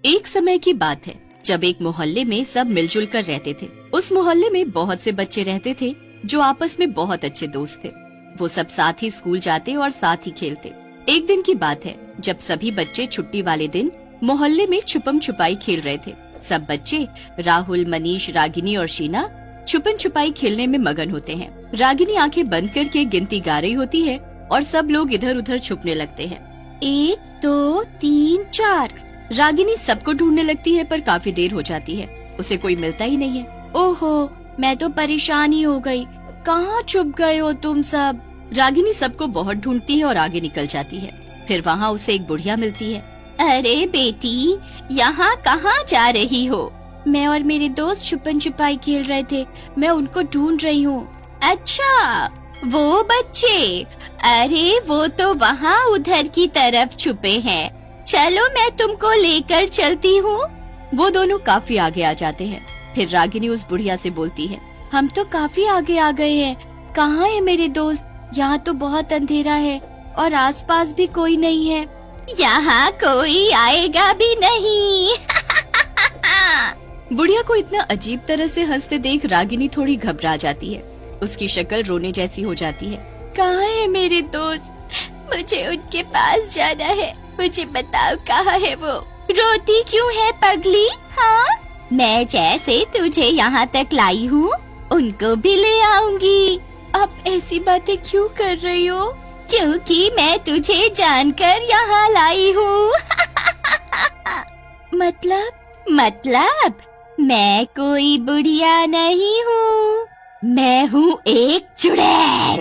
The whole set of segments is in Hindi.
एक समय की बात है जब एक मोहल्ले में सब मिलजुल कर रहते थे। उस मोहल्ले में बहुत से बच्चे रहते थे जो आपस में बहुत अच्छे दोस्त थे। वो सब साथ ही स्कूल जाते और साथ ही खेलते। एक दिन की बात है जब सभी बच्चे छुट्टी वाले दिन मोहल्ले में छुपम छुपाई खेल रहे थे। सब बच्चे राहुल, मनीष, रागिनी और शीना छुपन छुपाई खेलने में मगन होते हैं। रागिनी आंखें बंद करके गिनती गा रही होती है और सब लोग इधर उधर छुपने लगते हैं। 1 2 3 4। रागिनी सबको ढूंढने लगती है पर काफी देर हो जाती है, उसे कोई मिलता ही नहीं है। ओहो, मैं तो परेशान ही हो गई। कहाँ छुप गए हो तुम सब? रागिनी सबको बहुत ढूंढती है और आगे निकल जाती है। फिर वहाँ उसे एक बुढ़िया मिलती है। अरे बेटी, यहाँ कहाँ जा रही हो? मैं और मेरे दोस्त छुपन छुपाई खेल रहे थे, मैं उनको ढूंढ रही हूँ। अच्छा, वो बच्चे? अरे वो तो वहाँ उधर की तरफ छुपे हैं, चलो मैं तुमको लेकर चलती हूँ। वो दोनों काफी आगे आ जाते हैं। फिर रागिनी उस बुढ़िया से बोलती है, हम तो काफी आगे आ गए हैं, कहाँ है मेरे दोस्त? यहाँ तो बहुत अंधेरा है और आसपास भी कोई नहीं है। यहाँ कोई आएगा भी नहीं। बुढ़िया को इतना अजीब तरह से हंसते देख रागिनी थोड़ी घबरा जाती है। उसकी शक्ल रोने जैसी हो जाती है। कहाँ है मेरे दोस्त? मुझे उनके पास जाना है, मुझे बताओ कहाँ है वो? रोती क्यों है पगली? हाँ, मैं जैसे तुझे यहाँ तक लाई हूँ उनको भी ले आऊंगी। अब ऐसी बातें क्यों कर रही हो? क्योंकि मैं तुझे जानकर यहाँ लाई हूँ। मतलब मैं कोई बुढ़िया नहीं हूँ, मैं हूँ एक चुड़ैल।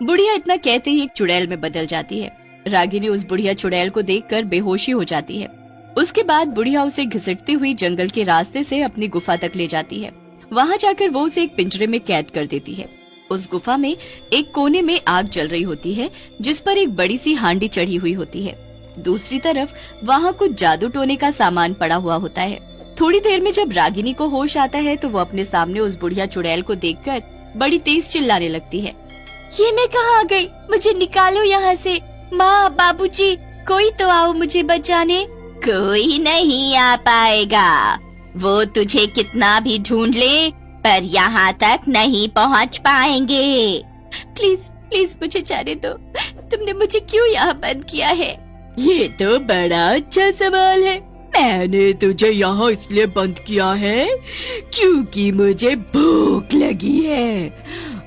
बुढ़िया इतना कहते ही एक चुड़ैल में बदल जाती है। रागिनी उस बुढ़िया चुड़ैल को देखकर बेहोशी हो जाती है। उसके बाद बुढ़िया उसे घसीटती हुई जंगल के रास्ते से अपनी गुफा तक ले जाती है। वहाँ जाकर वो उसे एक पिंजरे में कैद कर देती है। उस गुफा में एक कोने में आग जल रही होती है जिस पर एक बड़ी सी हांडी चढ़ी हुई होती है। दूसरी तरफ वहाँ कुछ जादू टोने का सामान पड़ा हुआ होता है। थोड़ी देर में जब रागिनी को होश आता है तो वो अपने सामने उस बुढ़िया चुड़ैल को देखकर बड़ी तेज चिल्लाने लगती है। ये मैं कहाँ आ गई? मुझे निकालो यहाँ से। माँ, बाबूजी, कोई तो आओ मुझे बचाने। कोई नहीं आ पाएगा, वो तुझे कितना भी ढूंढ ले पर यहाँ तक नहीं पहुँच पाएंगे। प्लीज प्लीज मुझे जाने दो, तुमने मुझे क्यों यहाँ बंद किया है? ये तो बड़ा अच्छा सवाल है। मैंने तुझे यहाँ इसलिए बंद किया है क्योंकि मुझे भूख लगी है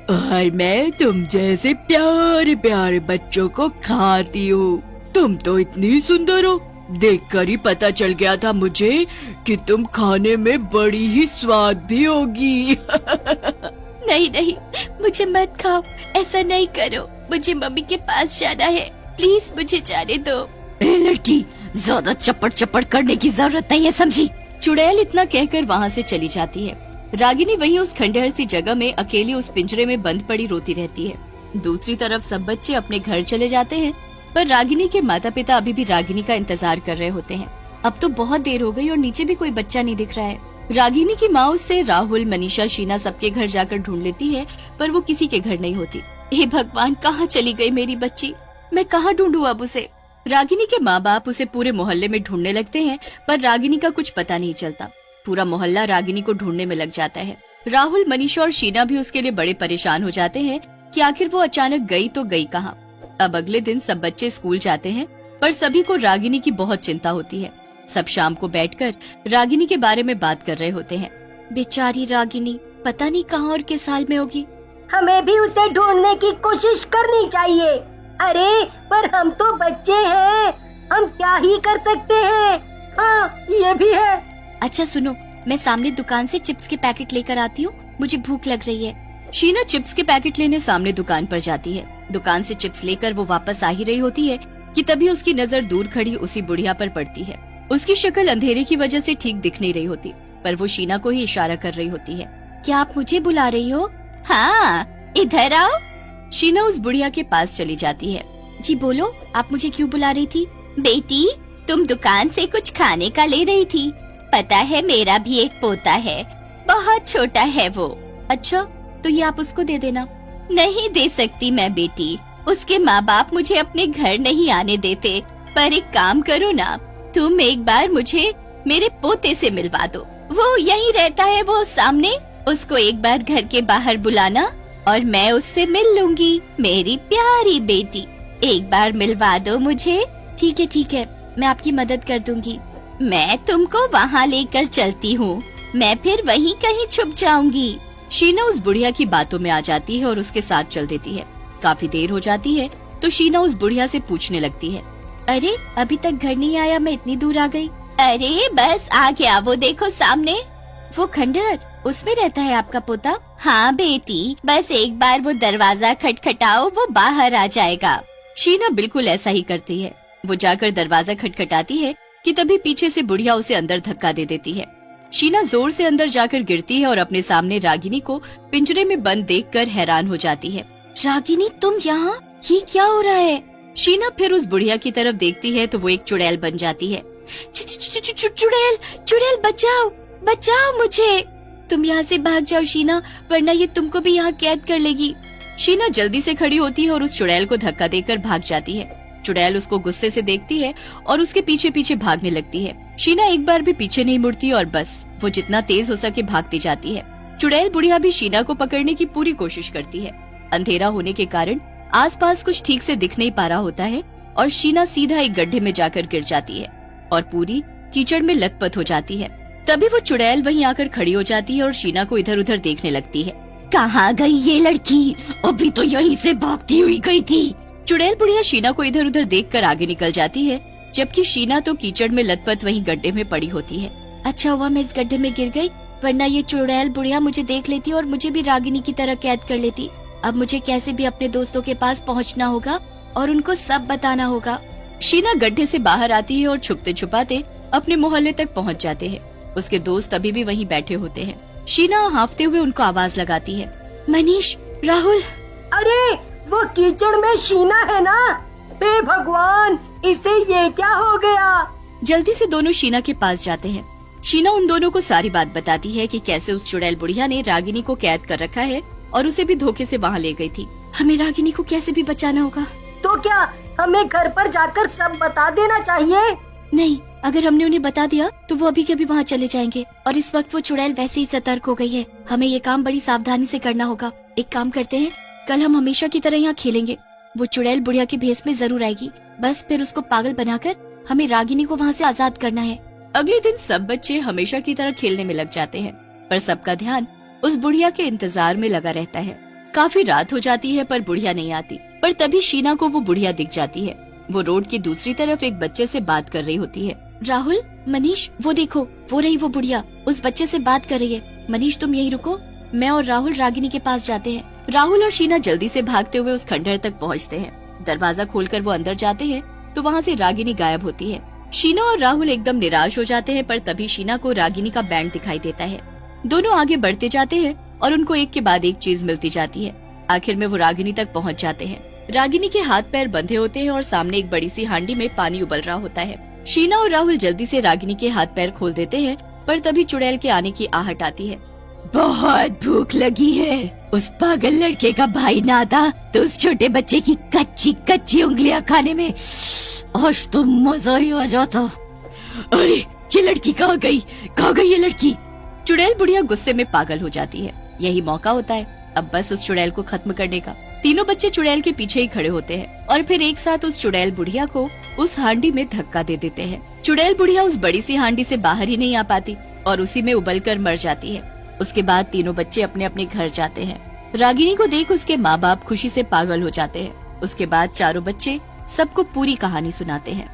और मैं तुम जैसे प्यारे प्यारे बच्चों को खाती हूँ। तुम तो इतनी सुंदर हो, देखकर ही पता चल गया था मुझे कि तुम खाने में बड़ी ही स्वाद भी होगी। नहीं नहीं, मुझे मत खाओ, ऐसा नहीं करो, मुझे मम्मी के पास जाना है, प्लीज मुझे जाने दो। लड़की, ज्यादा चपड़ चपड़ करने की जरूरत नहीं है, समझी? चुड़ैल इतना कहकर वहाँ से चली जाती है। रागिनी वहीं उस खंडहर सी जगह में अकेली उस पिंजरे में बंद पड़ी रोती रहती है। दूसरी तरफ सब बच्चे अपने घर चले जाते हैं पर रागिनी के माता पिता अभी भी रागिनी का इंतजार कर रहे होते हैं। अब तो बहुत देर हो गई और नीचे भी कोई बच्चा नहीं दिख रहा है। रागिनी की माँ उससे राहुल, मनीषा, शीना सबके घर जाकर ढूंढ लेती है पर वो किसी के घर नहीं होती। हे भगवान, कहाँ चली गई मेरी बच्ची? मैं कहाँ ढूंढूं अब उसे? रागिनी के माँ बाप उसे पूरे मोहल्ले में ढूंढने लगते हैं पर रागिनी का कुछ पता नहीं चलता। पूरा मोहल्ला रागिनी को ढूंढने में लग जाता है। राहुल, मनीषा और शीना भी उसके लिए बड़े परेशान हो जाते हैं कि आखिर वो अचानक गई तो गई कहाँ। अब अगले दिन सब बच्चे स्कूल जाते हैं पर सभी को रागिनी की बहुत चिंता होती है। सब शाम को बैठकर रागिनी के बारे में बात कर रहे होते हैं। बेचारी रागिनी, पता नहीं कहाँ और किस हाल में होगी। हमें भी उसे ढूंढने की कोशिश करनी चाहिए। अरे पर हम तो बच्चे हैं, हम क्या ही कर सकते हैं। हाँ, ये भी है। अच्छा सुनो, मैं सामने दुकान से चिप्स के पैकेट लेकर आती हूँ, मुझे भूख लग रही है। शीना चिप्स के पैकेट लेने सामने दुकान पर जाती है। दुकान से चिप्स लेकर वो वापस आ ही रही होती है कि तभी उसकी नजर दूर खड़ी उसी बुढ़िया पर पड़ती है। उसकी शक्ल अंधेरे की वजह से ठीक दिख नहीं रही होती पर वो शीना को ही इशारा कर रही होती है। क्या आप मुझे बुला रही हो? हाँ, इधर आओ। शीना उस बुढ़िया के पास चली जाती है। जी बोलो, आप मुझे क्यों बुला रही थी? बेटी, तुम दुकान से कुछ खाने का ले रही थी। पता है मेरा भी एक पोता है, बहुत छोटा है वो। अच्छा, तो ये आप उसको दे देना। नहीं दे सकती मैं बेटी, उसके माँ बाप मुझे अपने घर नहीं आने देते। पर एक काम करो ना, तुम एक बार मुझे मेरे पोते से मिलवा दो। वो यहीं रहता है, वो सामने। उसको एक बार घर के बाहर बुलाना और मैं उससे मिल लूंगी। मेरी प्यारी बेटी, एक बार मिलवा दो मुझे। ठीक है, मैं आपकी मदद कर दूंगी। मैं तुमको वहाँ लेकर चलती हूँ। मैं फिर वहीं कहीं छुप जाऊंगी। शीना उस बुढ़िया की बातों में आ जाती है और उसके साथ चल देती है। काफी देर हो जाती है तो शीना उस बुढ़िया से पूछने लगती है, अरे अभी तक घर नहीं आया, मैं इतनी दूर आ गई। अरे बस आ गया, वो देखो सामने। वो खंडहर, उसमें रहता है आपका पोता? हाँ बेटी, बस एक बार वो दरवाजा खटखटाओ, वो बाहर आ जाएगा। शीना बिल्कुल ऐसा ही करती है। वो जाकर दरवाजा खटखटाती है कि तभी पीछे से बुढ़िया उसे अंदर धक्का दे देती है। शीना जोर से अंदर जाकर गिरती है और अपने सामने रागिनी को पिंजरे में बंद देखकर हैरान हो जाती है। रागिनी, तुम यहाँ? ये क्या हो रहा है? शीना फिर उस बुढ़िया की तरफ देखती है तो वो एक चुड़ैल बन जाती है। चुड़ैल, बचाओ मुझे। तुम यहाँ से भाग जाओ शीना, वरना ये तुमको भी यहाँ कैद कर लेगी। शीना जल्दी से खड़ी होती है और उस चुड़ैल को धक्का देकर भाग जाती है। चुड़ैल उसको गुस्से से देखती है और उसके पीछे पीछे भागने लगती है। शीना एक बार भी पीछे नहीं मुड़ती और बस वो जितना तेज हो सके भागती जाती है। चुड़ैल बुढ़िया भी शीना को पकड़ने की पूरी कोशिश करती है। अंधेरा होने के कारण आसपास कुछ ठीक से दिख नहीं पा रहा होता है और शीना सीधा एक गड्ढे में जाकर गिर जाती है और पूरी कीचड़ में लथपथ हो जाती है। तभी वो चुड़ैल वहीं आकर खड़ी हो जाती है और शीना को इधर उधर देखने लगती है। कहाँ गई ये लड़की? अभी तो यहीं से भागती हुई गई थी। चुड़ैल बुढ़िया शीना को इधर उधर देखकर आगे निकल जाती है, जबकि शीना तो कीचड़ में लथपथ वहीं गड्ढे में पड़ी होती है। अच्छा हुआ मैं इस गड्ढे में गिर गई, वरना ये चुड़ैल बुढ़िया मुझे देख लेती और मुझे भी रागिनी की तरह कैद कर लेती। अब मुझे कैसे भी अपने दोस्तों के पास पहुंचना होगा और उनको सब बताना होगा। शीना गड्ढे से बाहर आती है और छुपते छुपाते अपने मोहल्ले तक पहुंच जाते हैं। उसके दोस्त अभी भी वहीं बैठे होते हैं। शीना हांफते हुए उनको आवाज लगाती है, मनीष, राहुल। अरे वो कीचड़ में शीना है ना? हे भगवान, इसे ये क्या हो गया? जल्दी से दोनों शीना के पास जाते हैं। शीना उन दोनों को सारी बात बताती है कि कैसे उस चुड़ैल बुढ़िया ने रागिनी को कैद कर रखा है और उसे भी धोखे से वहाँ ले गई थी। हमें रागिनी को कैसे भी बचाना होगा। तो क्या हमें घर पर जाकर सब बता देना चाहिए? नहीं, अगर हमने उन्हें बता दिया तो वो अभी के अभी वहाँ चले जाएंगे और इस वक्त वो चुड़ैल वैसे ही सतर्क हो गई है। हमें ये काम बड़ी सावधानी से करना होगा। एक काम करते हैं, कल हम हमेशा की तरह यहाँ खेलेंगे। वो चुड़ैल बुढ़िया के भेष में जरूर आएगी, बस फिर उसको पागल बनाकर हमें रागिनी को वहाँ से आजाद करना है। अगले दिन सब बच्चे हमेशा की तरह खेलने में लग जाते हैं, पर सबका ध्यान उस बुढ़िया के इंतजार में लगा रहता है। काफी रात हो जाती है पर बुढ़िया नहीं आती। पर तभी शीना को वो बुढ़िया दिख जाती है। वो रोड की दूसरी तरफ एक बच्चे से बात कर रही होती है। राहुल, मनीष, वो देखो, वो रही वो बुढ़िया उस बच्चे से बात कर रही है। मनीष, तुम यहीं रुको, मैं और राहुल रागिनी के पास जाते हैं। राहुल और शीना जल्दी से भागते हुए उस खंडहर तक पहुँचते हैं। दरवाजा खोलकर वो अंदर जाते हैं तो वहाँ से रागिनी गायब होती है। शीना और राहुल एकदम निराश हो जाते हैं, पर तभी शीना को रागिनी का बैंड दिखाई देता है। दोनों आगे बढ़ते जाते हैं और उनको एक के बाद एक चीज मिलती जाती है। आखिर में वो रागिनी तक पहुंच जाते हैं। रागिनी के हाथ पैर बंधे होते हैं और सामने एक बड़ी सी हांडी में पानी उबल रहा होता है। शीना और राहुल जल्दी से रागिनी के हाथ पैर खोल देते हैं, पर तभी चुड़ैल के आने की आहट आती है। बहुत भूख लगी है। उस पागल लड़के का भाई ना आता तो उस छोटे बच्चे की कच्ची कच्ची उंगलियां खाने में आज तो मजा ही आ जाता। अरे ये लड़की कहाँ गई ये लड़की? चुड़ैल बुढ़िया गुस्से में पागल हो जाती है। यही मौका होता है अब बस उस चुड़ैल को खत्म करने का। तीनों बच्चे चुड़ैल के पीछे ही खड़े होते हैं और फिर एक साथ उस चुड़ैल बुढ़िया को उस हांडी में धक्का दे देते हैं। चुड़ैल बुढ़िया उस बड़ी सी हांडी से बाहर ही नहीं आ पाती और उसी में उबलकर मर जाती है। उसके बाद तीनों बच्चे अपने अपने घर जाते हैं। रागिनी को देख उसके माँ बाप खुशी से पागल हो जाते हैं। उसके बाद चारों बच्चे सबको पूरी कहानी सुनाते हैं।